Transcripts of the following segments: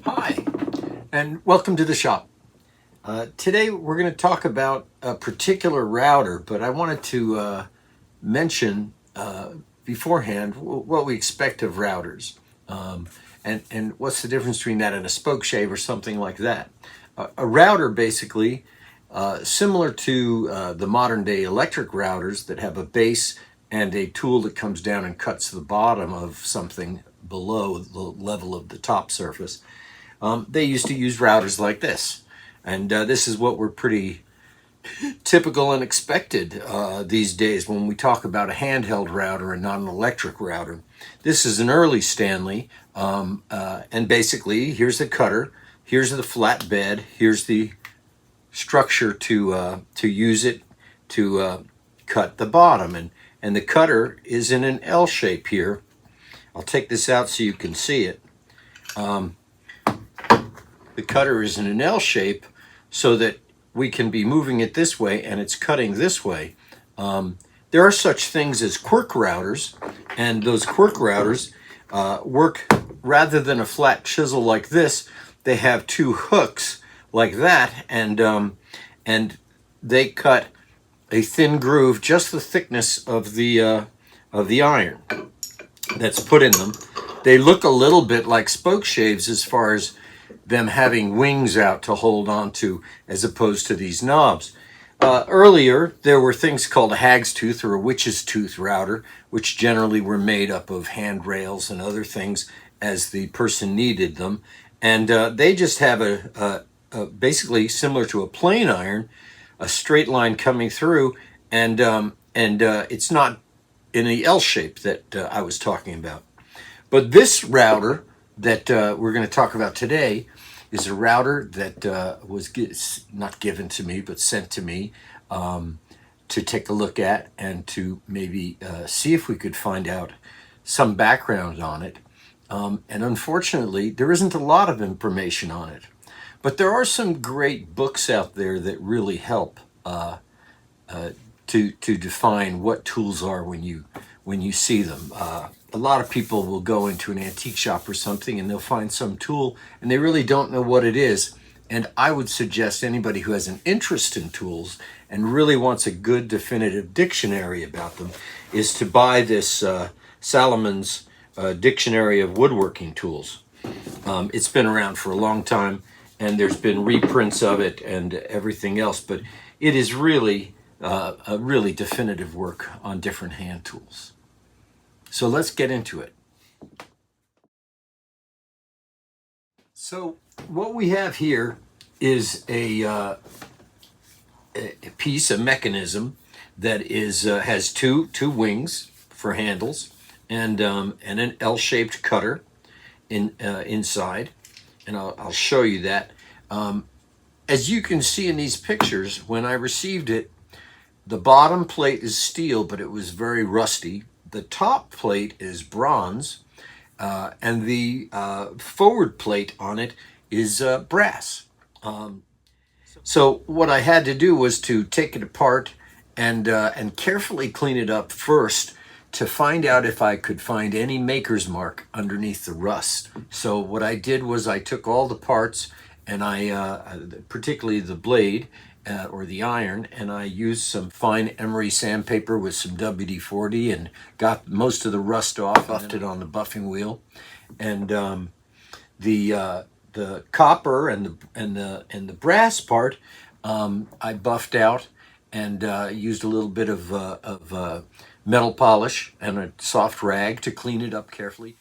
Hi, and welcome to the shop. Today we're going to talk about a particular router, but I wanted to mention beforehand what we expect of routers, and what's the difference between that and a spoke shave or something like that. A router basically, similar to the modern day electric routers that have a base and a tool that comes down and cuts the bottom of something below the level of the top surface. They used to use routers like this. And this is what we're pretty typical and expected these days when we talk about a handheld router and not an electric router. This is an early Stanley, and basically here's the cutter, here's the flat bed, here's the structure to use it to cut the bottom, and the cutter is in an L shape here. I'll take this out so you can see it. The cutter is in an L shape so that we can be moving it this way and it's cutting this way. There are such things as quirk routers, and those quirk routers work rather than a flat chisel like this. They have two hooks like that, and they cut a thin groove, just the thickness of the iron that's put in them. They look a little bit like spoke shaves as far as them having wings out to hold on to, as opposed to these knobs. Earlier, there were things called a hag's tooth or a witch's tooth router, which generally were made up of handrails and other things as the person needed them. And they just have a basically similar to a plane iron, a straight line coming through, and it's not in the L shape that I was talking about. But this router that we're going to talk about today is a router that was not given to me, but sent to me to take a look at and to maybe see if we could find out some background on it. And unfortunately, there isn't a lot of information on it. But there are some great books out there that really help to define what tools are when you see them. A lot of people will go into an antique shop or something and they'll find some tool and they really don't know what it is. And I would suggest anybody who has an interest in tools and really wants a good definitive dictionary about them is to buy this Salomon's Dictionary of Woodworking Tools. It's been around for a long time and there's been reprints of it and everything else, but it is really a really definitive work on different hand tools. So let's get into it. So what we have here is a piece, a mechanism that is has two wings for handles and an L-shaped cutter inside, and I'll show you that. As you can see in these pictures, when I received it, the bottom plate is steel, but it was very rusty. The top plate is bronze, and the forward plate on it is brass. So what I had to do was to take it apart and carefully clean it up first to find out if I could find any maker's mark underneath the rust. So what I did was I took all the parts, and particularly the blade, or the iron, and I used some fine emery sandpaper with some WD-40 and got most of the rust off, buffed it on the buffing wheel, and the copper and the brass part I buffed out and used a little bit of metal polish and a soft rag to clean it up carefully.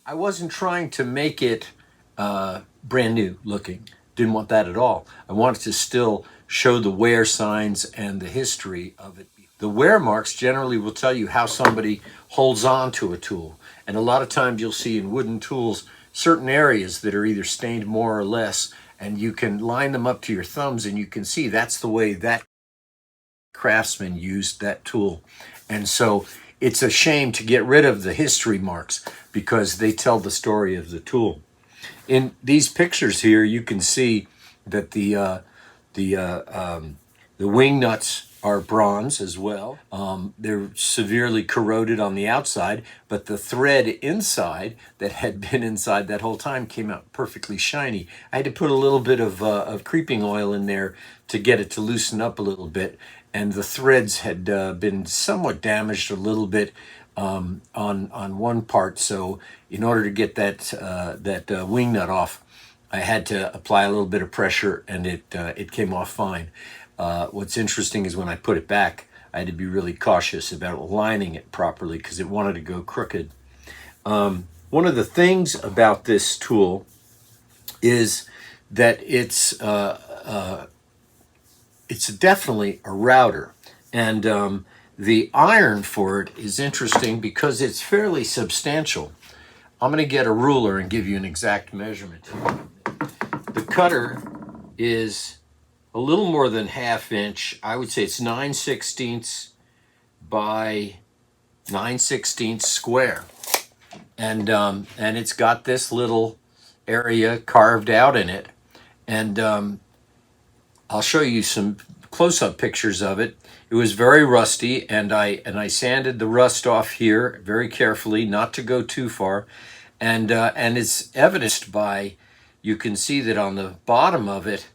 I wasn't trying to make it brand new looking. Didn't want that at all. I wanted to still show the wear signs and the history of it. The wear marks generally will tell you how somebody holds on to a tool. And a lot of times you'll see in wooden tools certain areas that are either stained more or less, and you can line them up to your thumbs and you can see that's the way that craftsman used that tool. And so it's a shame to get rid of the history marks because they tell the story of the tool. In these pictures here, you can see that the wing nuts are bronze as well. They're severely corroded on the outside, but the thread inside that had been inside that whole time came out perfectly shiny. I had to put a little bit of creeping oil in there to get it to loosen up a little bit, and the threads had been somewhat damaged a little bit on one part. So in order to get that wing nut off, I had to apply a little bit of pressure, and it came off fine. What's interesting is when I put it back, I had to be really cautious about aligning it properly because it wanted to go crooked. One of the things about this tool is that it's definitely a router, and the iron for it is interesting because it's fairly substantial. I'm going to get a ruler and give you an exact measurement. The cutter is a little more than 1/2 inch. I would say it's 9/16 by 9/16 square, and it's got this little area carved out in it, and I'll show you some close-up pictures of it. It was very rusty, and I sanded the rust off here very carefully, not to go too far, and it's evidenced by, you can see that on the bottom of it,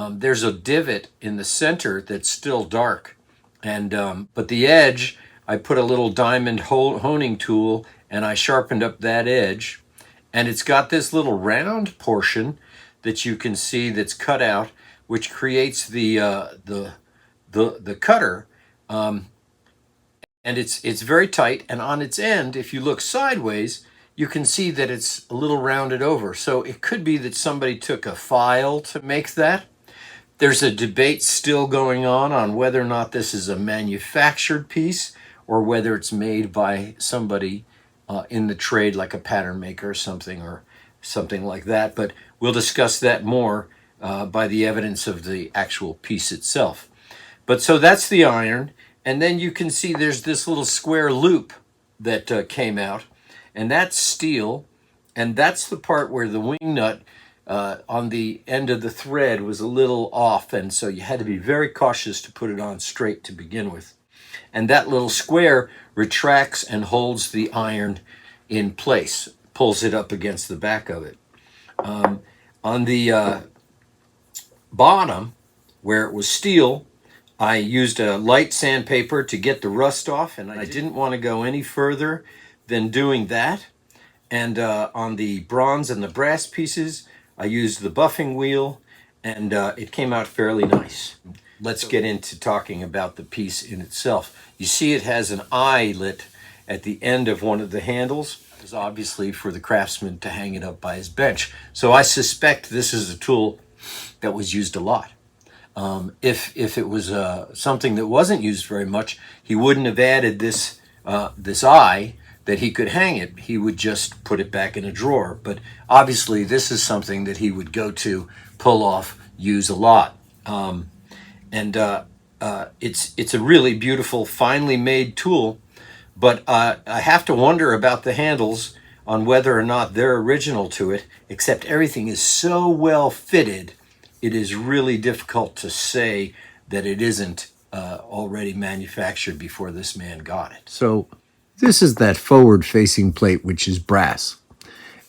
there's a divot in the center that's still dark, and but the edge, I put a little diamond honing tool and I sharpened up that edge, and it's got this little round portion that you can see that's cut out, which creates the cutter, and it's very tight. And on its end, if you look sideways, you can see that it's a little rounded over. So it could be that somebody took a file to make that. There's a debate still going on whether or not this is a manufactured piece or whether it's made by somebody in the trade, like a pattern maker or something like that. But we'll discuss that more by the evidence of the actual piece itself. But so that's the iron, and then you can see there's this little square loop that came out, and that's steel, and that's the part where the wing nut on the end of the thread was a little off, and so you had to be very cautious to put it on straight to begin with. And that little square retracts and holds the iron in place, pulls it up against the back of it. On the bottom, where it was steel, I used a light sandpaper to get the rust off, and I didn't want to go any further than doing that. And on the bronze and the brass pieces, I used the buffing wheel, and it came out fairly nice. Let's get into talking about the piece in itself. You see it has an eyelet at the end of one of the handles. It's obviously for the craftsman to hang it up by his bench. So I suspect this is a tool that was used a lot. If it was something that wasn't used very much, he wouldn't have added this eye that he could hang it. He would just put it back in a drawer. But obviously this is something that he would go to, pull off, use a lot. It's a really beautiful, finely made tool, but I have to wonder about the handles on whether or not they're original to it, except everything is so well fitted, it is really difficult to say that it isn't already manufactured before this man got it. So this is that forward-facing plate, which is brass.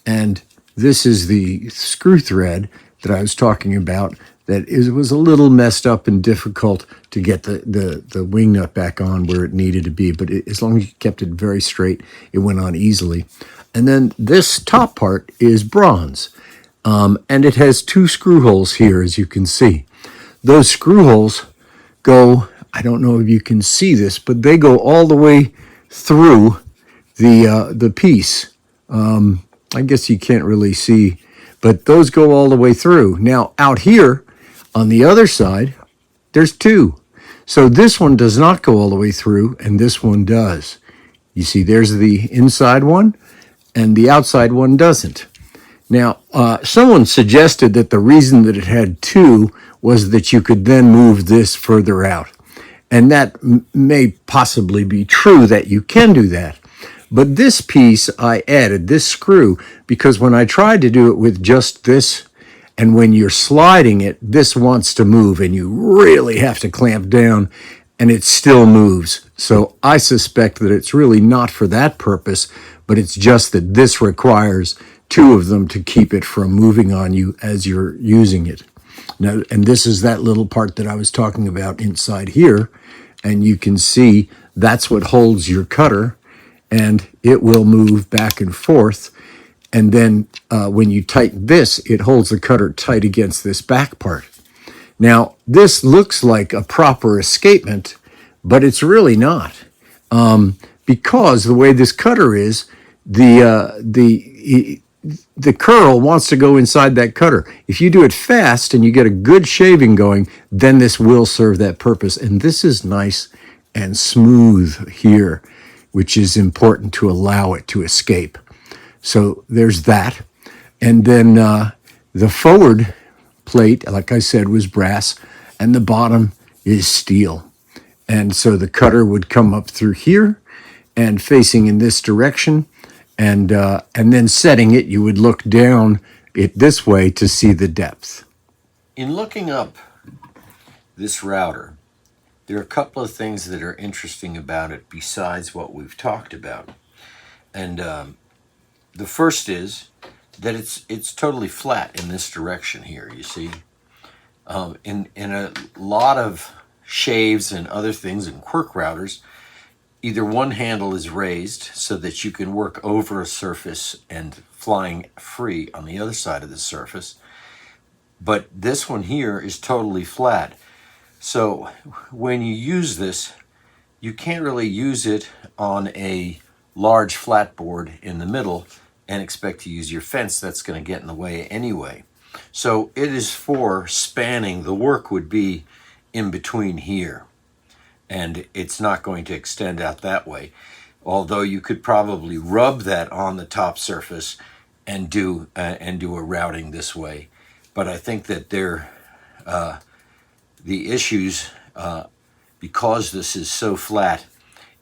And this is the screw thread that I was talking about, that was a little messed up and difficult to get the wing nut back on where it needed to be. But as long as you kept it very straight, it went on easily. And then this top part is bronze. And it has 2 screw holes here, as you can see. Those screw holes go, I don't know if you can see this, but they go all the way through the piece. I guess you can't really see, but those go all the way through. Now, out here, on the other side, there's 2. So this one does not go all the way through, and this one does. You see, there's the inside one, and the outside one doesn't. Now, someone suggested that the reason that it had 2 was that you could then move this further out. And that may possibly be true, that you can do that. But this piece I added, this screw, because when I tried to do it with just this, and when you're sliding it, this wants to move and you really have to clamp down and it still moves. So I suspect that it's really not for that purpose, but it's just that this requires two of them to keep it from moving on you as you're using it. Now, and this is that little part that I was talking about inside here. And you can see that's what holds your cutter, and it will move back and forth. And then when you tighten this, it holds the cutter tight against this back part. Now, this looks like a proper escapement, but it's really not. Because the way this cutter is, the curl wants to go inside that cutter. If you do it fast and you get a good shaving going, then this will serve that purpose. And this is nice and smooth here, which is important to allow it to escape. So there's that. And then the forward plate, like I said, was brass, and the bottom is steel. And so the cutter would come up through here and facing in this direction. And then setting it, you would look down it this way to see the depth. In looking up this router, there are a couple of things that are interesting about it besides what we've talked about. And the first is that it's totally flat in this direction here, you see. In a lot of shaves and other things and quirk routers, either one handle is raised so that you can work over a surface and flying free on the other side of the surface. But this one here is totally flat. So when you use this, you can't really use it on a large flat board in the middle and expect to use your fence. That's going to get in the way anyway. So it is for spanning. The work would be in between here, and it's not going to extend out that way. Although you could probably rub that on the top surface and do a routing this way. But I think that the issues, because this is so flat,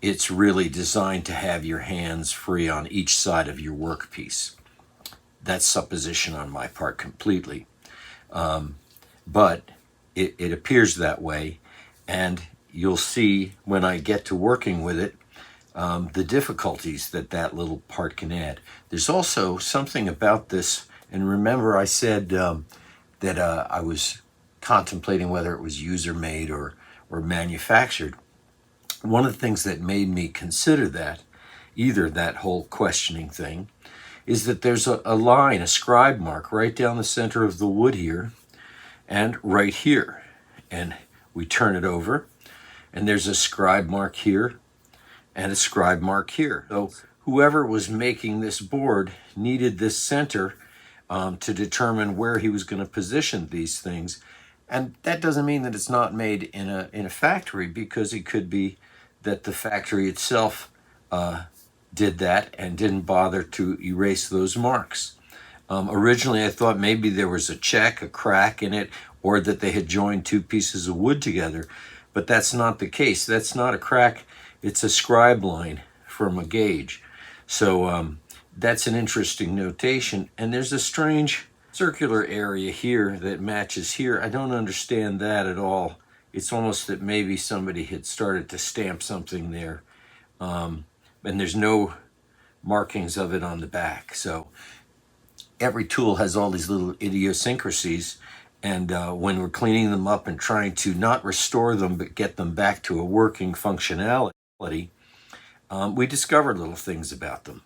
it's really designed to have your hands free on each side of your workpiece. That's supposition on my part completely. But it appears that way, and you'll see when I get to working with it, the difficulties that little part can add. There's also something about this, and remember I said that I was contemplating whether it was user-made or manufactured. One of the things that made me consider that, either that whole questioning thing, is that there's a line, a scribe mark, right down the center of the wood here, and right here. And we turn it over, and there's a scribe mark here, and a scribe mark here. So whoever was making this board needed this center to determine where he was going to position these things. And that doesn't mean that it's not made in a factory, because it could be that the factory itself did that and didn't bother to erase those marks. Originally, I thought maybe there was a check, a crack in it, or that they had joined two pieces of wood together. But that's not the case. That's not a crack. It's a scribe line from a gauge. So that's an interesting notation. And there's a strange circular area here that matches here. I don't understand that at all. It's almost that maybe somebody had started to stamp something there. And there's no markings of it on the back. So every tool has all these little idiosyncrasies. And when we're cleaning them up and trying to not restore them, but get them back to a working functionality, we discover little things about them.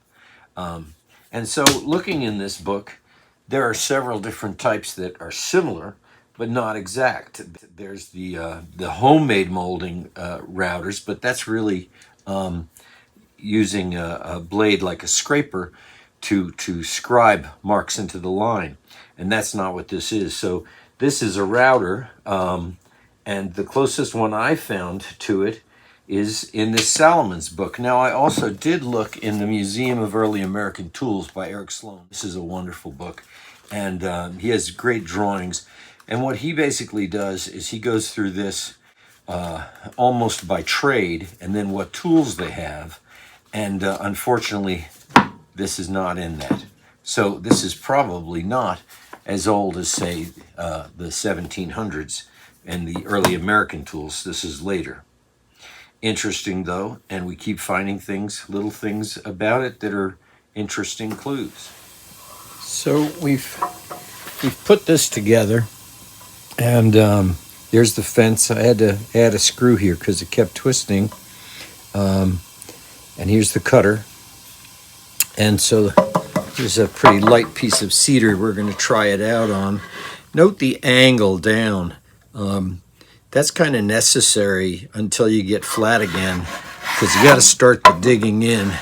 And so looking in this book, there are several different types that are similar, but not exact. There's the homemade molding routers, but that's really using a blade like a scraper to scribe marks into the line. And that's not what this is. So this is a router, and the closest one I found to it is in this Salamon's book. Now, I also did look in the Museum of Early American Tools by Eric Sloan. This is a wonderful book, and he has great drawings. And what he basically does is he goes through this almost by trade, and then what tools they have, And unfortunately, this is not in that. So this is probably not as old as, say, the 1700s and the early American tools. This is later. Interesting, though, and we keep finding things, little things about it that are interesting clues. So we've put this together, and there's the fence. I had to add a screw here because it kept twisting. And here's the cutter. And so there's a pretty light piece of cedar we're going to try it out on. Note the angle down. That's kind of necessary until you get flat again, because you got to start the digging in.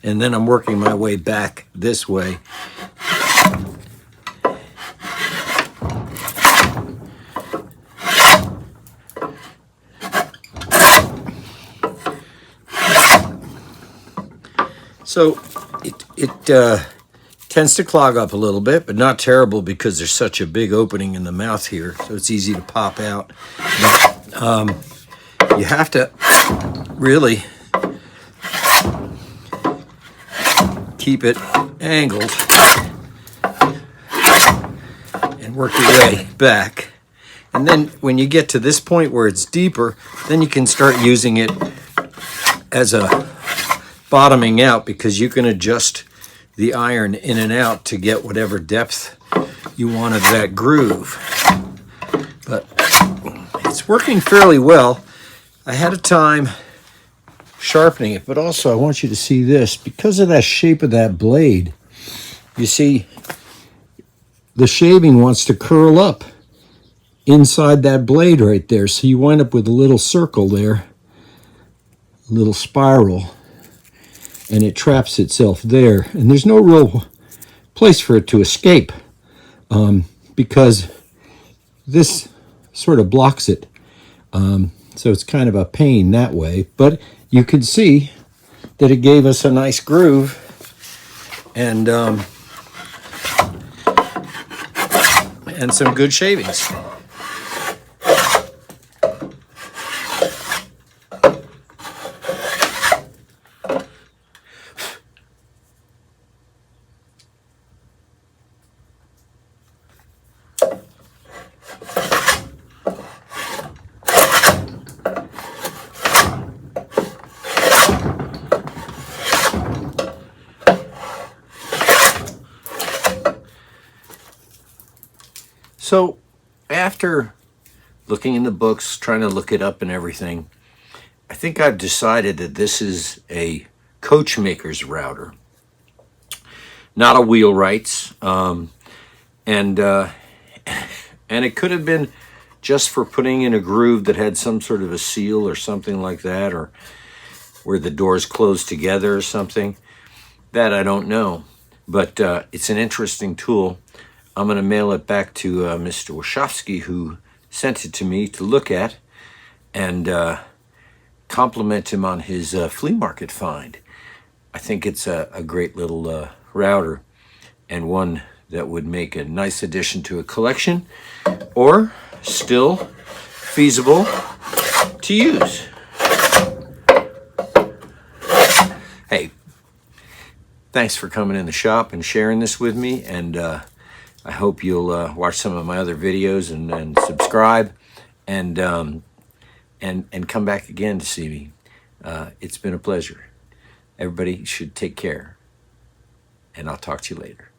And then I'm working my way back this way. So it tends to clog up a little bit, but not terrible because there's such a big opening in the mouth here, so it's easy to pop out. But you have to really keep it angled and work your way back. And then when you get to this point where it's deeper, then you can start using it as a bottoming out, because you can adjust the iron in and out to get whatever depth you want of that groove. But it's working fairly well. I had a time sharpening it, but also I want you to see this. Because of that shape of that blade, you see the shaving wants to curl up inside that blade right there, so you wind up with a little circle there, a little spiral, and it traps itself there, and there's no real place for it to escape, because this sort of blocks it, so it's kind of a pain that way. But you can see that it gave us a nice groove, and some good shavings. So after looking in the books, trying to look it up and everything, I think I've decided that this is a coachmaker's router, not a wheelwright's. And it could have been just for putting in a groove that had some sort of a seal or something like that, or where the doors close together or something. That I don't know. But it's an interesting tool. I'm going to mail it back to Mr. Wachowski, who sent it to me to look at, and compliment him on his flea market find. I think it's a great little router, and one that would make a nice addition to a collection, or still feasible to use. Hey, thanks for coming in the shop and sharing this with me, and I hope you'll watch some of my other videos and subscribe, and come back again to see me. It's been a pleasure. Everybody should take care, and I'll talk to you later.